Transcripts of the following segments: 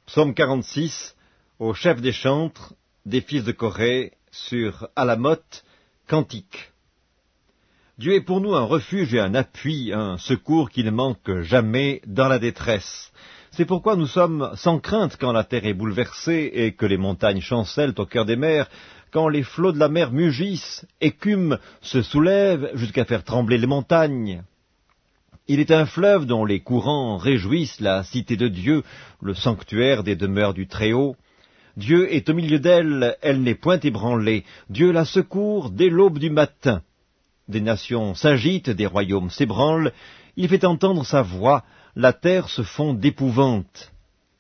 Psaume 46, au chef des chantres, des fils de Corée, sur Alamoth, cantique. Dieu est pour nous un refuge et un appui, un secours qui ne manque jamais dans la détresse. C'est pourquoi nous sommes sans crainte quand la terre est bouleversée et que les montagnes chancellent au cœur des mers, quand les flots de la mer mugissent, écument, se soulèvent jusqu'à faire trembler les montagnes. Il est un fleuve dont les courants réjouissent la cité de Dieu, le sanctuaire des demeures du Très-Haut. Dieu est au milieu d'elle, elle n'est point ébranlée. Dieu la secourt dès l'aube du matin. Des nations s'agitent, des royaumes s'ébranlent. Il fait entendre sa voix, la terre se fond d'épouvante.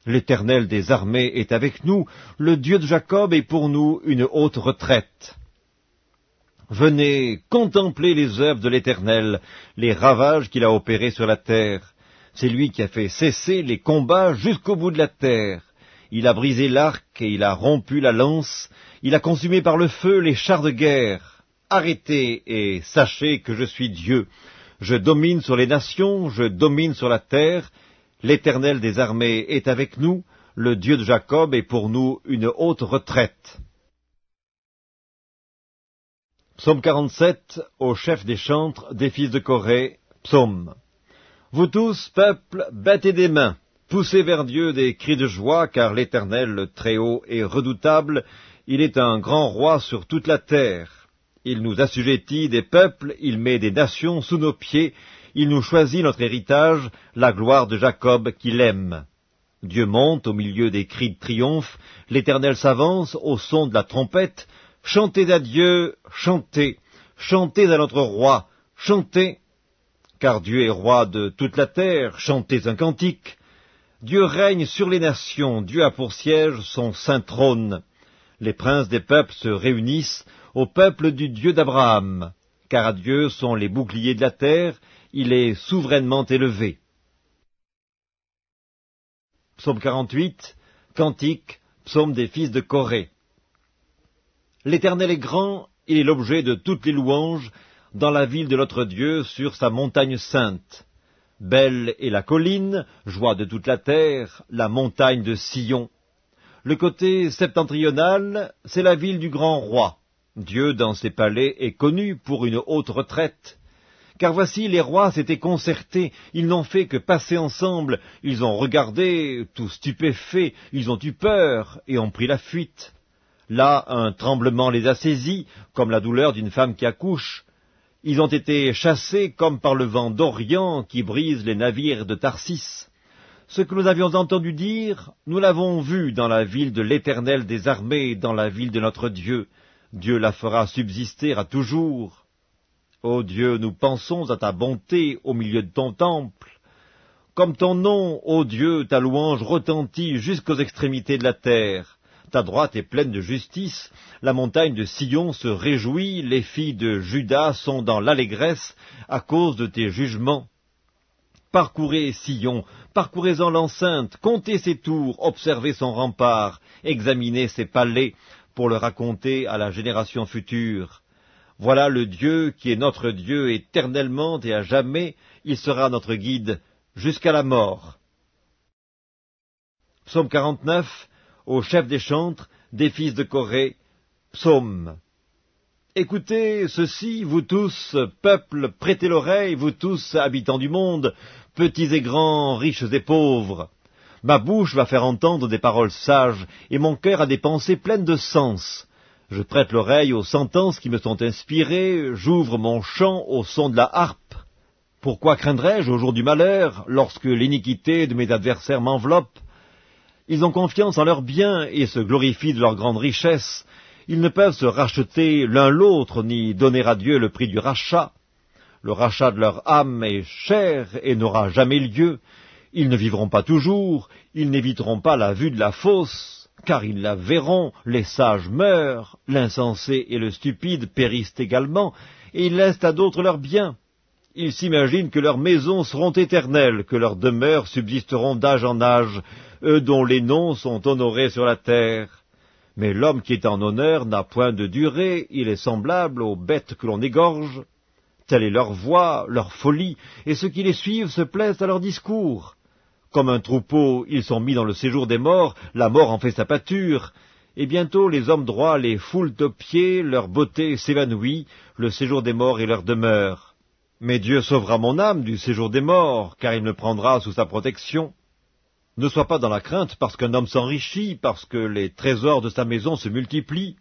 L'Éternel des armées est avec nous, le Dieu de Jacob est pour nous une haute retraite. Venez contempler les œuvres de l'Éternel, les ravages qu'il a opérés sur la terre. C'est lui qui a fait cesser les combats jusqu'au bout de la terre. Il a brisé l'arc et il a rompu la lance. Il a consumé par le feu les chars de guerre. Arrêtez et sachez que je suis Dieu. Je domine sur les nations, je domine sur la terre. L'Éternel des armées est avec nous. Le Dieu de Jacob est pour nous une haute retraite. Psaume 47, au chef des chantres, des fils de Corée, psaume. Vous tous, peuple, battez des mains, poussez vers Dieu des cris de joie, car l'Éternel, le Très-Haut, est redoutable, il est un grand roi sur toute la terre. Il nous assujettit des peuples, il met des nations sous nos pieds, il nous choisit notre héritage, la gloire de Jacob qu'il aime. Dieu monte au milieu des cris de triomphe, l'Éternel s'avance au son de la trompette. Chantez à Dieu, chantez, chantez à notre roi, chantez, car Dieu est roi de toute la terre, chantez un cantique. Dieu règne sur les nations, Dieu a pour siège son saint trône. Les princes des peuples se réunissent au peuple du Dieu d'Abraham, car à Dieu sont les boucliers de la terre, il est souverainement élevé. Psaume 48, cantique, psaume des fils de Corée. L'Éternel est grand, il est l'objet de toutes les louanges, dans la ville de notre Dieu, sur sa montagne sainte. Belle est la colline, joie de toute la terre, la montagne de Sion. Le côté septentrional, c'est la ville du grand roi. Dieu, dans ses palais, est connu pour une haute retraite. Car voici, les rois s'étaient concertés, ils n'ont fait que passer ensemble, ils ont regardé, tout stupéfaits, ils ont eu peur et ont pris la fuite. Là, un tremblement les a saisis, comme la douleur d'une femme qui accouche. Ils ont été chassés comme par le vent d'Orient qui brise les navires de Tarsis. Ce que nous avions entendu dire, nous l'avons vu dans la ville de l'Éternel des armées, dans la ville de notre Dieu. Dieu la fera subsister à toujours. Ô Dieu, nous pensons à ta bonté au milieu de ton temple. Comme ton nom, ô Dieu, ta louange retentit jusqu'aux extrémités de la terre. Ta droite est pleine de justice, la montagne de Sion se réjouit, les filles de Juda sont dans l'allégresse à cause de tes jugements. Parcourez Sion, parcourez-en l'enceinte, comptez ses tours, observez son rempart, examinez ses palais pour le raconter à la génération future. Voilà le Dieu qui est notre Dieu éternellement et à jamais, il sera notre guide jusqu'à la mort. Psaume 49, au chef des chantres, des fils de Corée, psaume. Écoutez ceci, vous tous, peuple, prêtez l'oreille, vous tous, habitants du monde, petits et grands, riches et pauvres. Ma bouche va faire entendre des paroles sages, et mon cœur a des pensées pleines de sens. Je prête l'oreille aux sentences qui me sont inspirées, j'ouvre mon chant au son de la harpe. Pourquoi craindrais-je au jour du malheur, lorsque l'iniquité de mes adversaires m'enveloppe? Ils ont confiance en leurs biens et se glorifient de leur grande richesse. Ils ne peuvent se racheter l'un l'autre, ni donner à Dieu le prix du rachat. Le rachat de leur âme est cher et n'aura jamais lieu. Ils ne vivront pas toujours, ils n'éviteront pas la vue de la fosse, car ils la verront, les sages meurent, l'insensé et le stupide périssent également, et ils laissent à d'autres leurs biens. Ils s'imaginent que leurs maisons seront éternelles, que leurs demeures subsisteront d'âge en âge, eux dont les noms sont honorés sur la terre. Mais l'homme qui est en honneur n'a point de durée, il est semblable aux bêtes que l'on égorge. Telle est leur voix, leur folie, et ceux qui les suivent se plaisent à leur discours. Comme un troupeau, ils sont mis dans le séjour des morts, la mort en fait sa pâture. Et bientôt les hommes droits les foulent aux pieds, leur beauté s'évanouit, le séjour des morts est leur demeure. Mais Dieu sauvera mon âme du séjour des morts, car il me prendra sous sa protection. Ne sois pas dans la crainte parce qu'un homme s'enrichit, parce que les trésors de sa maison se multiplient.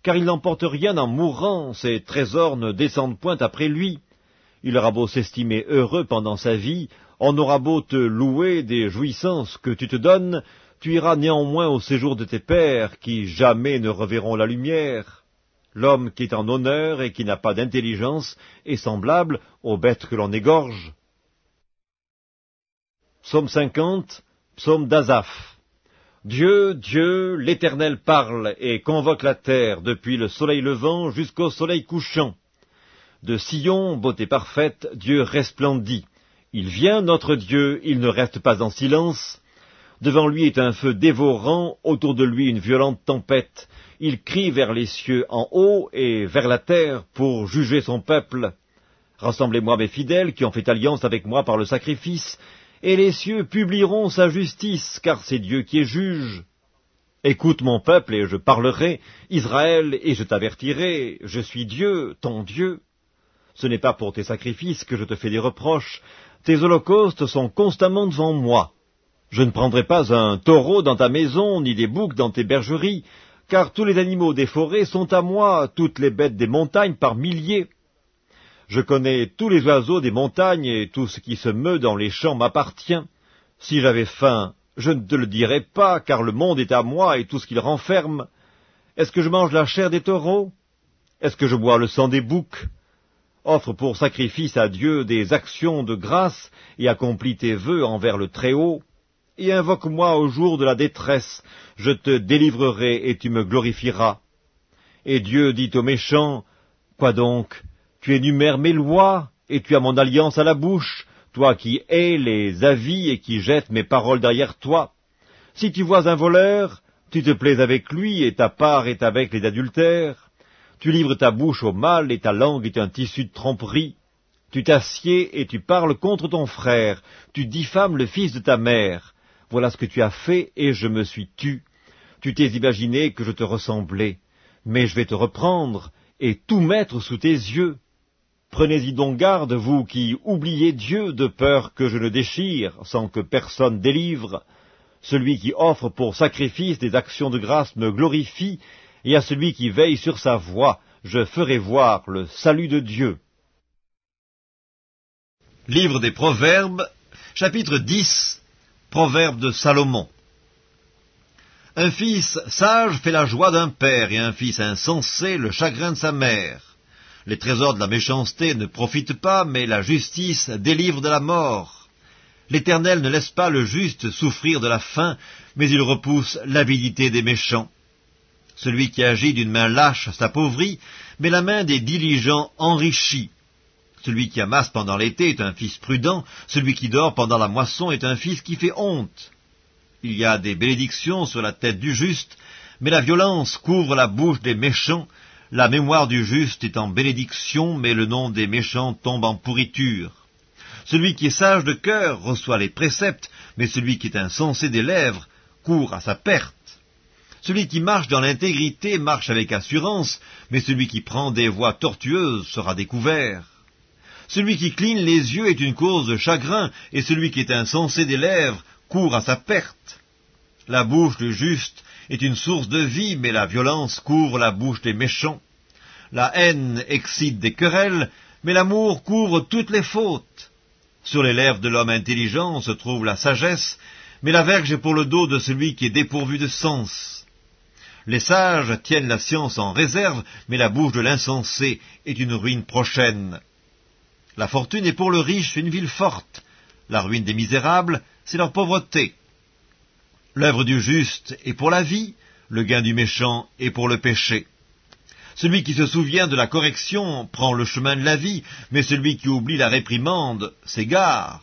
Car il n'emporte rien en mourant, ses trésors ne descendent point après lui. Il aura beau s'estimer heureux pendant sa vie, on aura beau te louer des jouissances que tu te donnes, tu iras néanmoins au séjour de tes pères, qui jamais ne reverront la lumière. L'homme qui est en honneur et qui n'a pas d'intelligence est semblable aux bêtes que l'on égorge. Psaume 50, psaume d'Asaph. Dieu, Dieu, l'Éternel parle et convoque la terre depuis le soleil levant jusqu'au soleil couchant. De Sion, beauté parfaite, Dieu resplendit. Il vient, notre Dieu, il ne reste pas en silence. Devant lui est un feu dévorant, autour de lui une violente tempête. Il crie vers les cieux en haut et vers la terre pour juger son peuple. Rassemblez-moi mes fidèles qui ont fait alliance avec moi par le sacrifice, et les cieux publieront sa justice, car c'est Dieu qui est juge. Écoute mon peuple et je parlerai, Israël, et je t'avertirai, je suis Dieu, ton Dieu. Ce n'est pas pour tes sacrifices que je te fais des reproches, tes holocaustes sont constamment devant moi. Je ne prendrai pas un taureau dans ta maison, ni des boucs dans tes bergeries, car tous les animaux des forêts sont à moi, toutes les bêtes des montagnes par milliers. Je connais tous les oiseaux des montagnes, et tout ce qui se meut dans les champs m'appartient. Si j'avais faim, je ne te le dirais pas, car le monde est à moi et tout ce qu'il renferme. Est-ce que je mange la chair des taureaux? Est-ce que je bois le sang des boucs? Offre pour sacrifice à Dieu des actions de grâce, et accomplis tes vœux envers le Très-Haut. Et invoque-moi au jour de la détresse, je te délivrerai et tu me glorifieras. Et Dieu dit aux méchants, quoi donc? Tu énumères mes lois, et tu as mon alliance à la bouche, toi qui hais les avis et qui jettes mes paroles derrière toi. Si tu vois un voleur, tu te plais avec lui, et ta part est avec les adultères. Tu livres ta bouche au mal, et ta langue est un tissu de tromperie. Tu t'assieds et tu parles contre ton frère, tu diffames le fils de ta mère. Voilà ce que tu as fait, et je me suis tu. Tu t'es imaginé que je te ressemblais, mais je vais te reprendre, et tout mettre sous tes yeux. Prenez-y donc garde, vous qui oubliez Dieu, de peur que je ne déchire, sans que personne délivre. Celui qui offre pour sacrifice des actions de grâce me glorifie, et à celui qui veille sur sa voie, je ferai voir le salut de Dieu. Livre des Proverbes, chapitre 10, Proverbe de Salomon. Un fils sage fait la joie d'un père, et un fils insensé le chagrin de sa mère. Les trésors de la méchanceté ne profitent pas, mais la justice délivre de la mort. L'Éternel ne laisse pas le juste souffrir de la faim, mais il repousse l'avidité des méchants. Celui qui agit d'une main lâche s'appauvrit, mais la main des diligents enrichit. Celui qui amasse pendant l'été est un fils prudent, celui qui dort pendant la moisson est un fils qui fait honte. Il y a des bénédictions sur la tête du juste, mais la violence couvre la bouche des méchants. La mémoire du juste est en bénédiction, mais le nom des méchants tombe en pourriture. Celui qui est sage de cœur reçoit les préceptes, mais celui qui est insensé des lèvres court à sa perte. Celui qui marche dans l'intégrité marche avec assurance, mais celui qui prend des voies tortueuses sera découvert. Celui qui cligne les yeux est une cause de chagrin, et celui qui est insensé des lèvres court à sa perte. La bouche du juste est une source de vie, mais la violence couvre la bouche des méchants. La haine excite des querelles, mais l'amour couvre toutes les fautes. Sur les lèvres de l'homme intelligent se trouve la sagesse, mais la verge est pour le dos de celui qui est dépourvu de sens. Les sages tiennent la science en réserve, mais la bouche de l'insensé est une ruine prochaine. La fortune est pour le riche une ville forte. La ruine des misérables, c'est leur pauvreté. L'œuvre du juste est pour la vie, le gain du méchant est pour le péché. Celui qui se souvient de la correction prend le chemin de la vie, mais celui qui oublie la réprimande s'égare.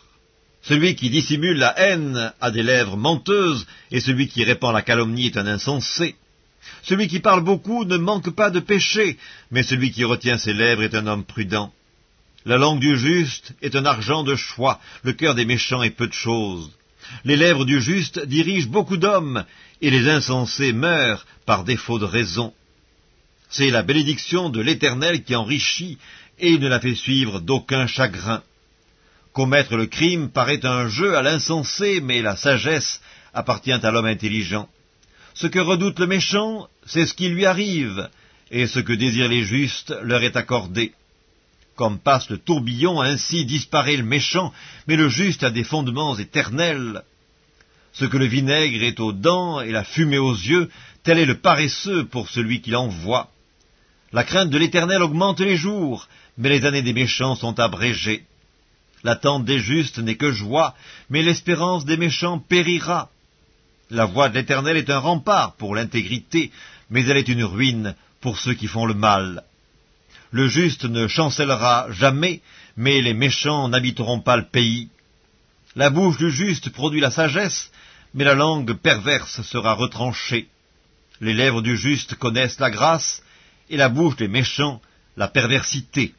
Celui qui dissimule la haine a des lèvres menteuses, et celui qui répand la calomnie est un insensé. Celui qui parle beaucoup ne manque pas de péché, mais celui qui retient ses lèvres est un homme prudent. La langue du juste est un argent de choix, le cœur des méchants est peu de chose. Les lèvres du juste dirigent beaucoup d'hommes, et les insensés meurent par défaut de raison. C'est la bénédiction de l'Éternel qui enrichit, et il ne la fait suivre d'aucun chagrin. Commettre le crime paraît un jeu à l'insensé, mais la sagesse appartient à l'homme intelligent. Ce que redoute le méchant, c'est ce qui lui arrive, et ce que désirent les justes leur est accordé. Comme passe le tourbillon, ainsi disparaît le méchant, mais le juste a des fondements éternels. Ce que le vinaigre est aux dents et la fumée aux yeux, tel est le paresseux pour celui qui l'envoie. La crainte de l'Éternel augmente les jours, mais les années des méchants sont abrégées. L'attente des justes n'est que joie, mais l'espérance des méchants périra. La voie de l'Éternel est un rempart pour l'intégrité, mais elle est une ruine pour ceux qui font le mal. Le juste ne chancellera jamais, mais les méchants n'habiteront pas le pays. La bouche du juste produit la sagesse, mais la langue perverse sera retranchée. Les lèvres du juste connaissent la grâce, et la bouche des méchants la perversité.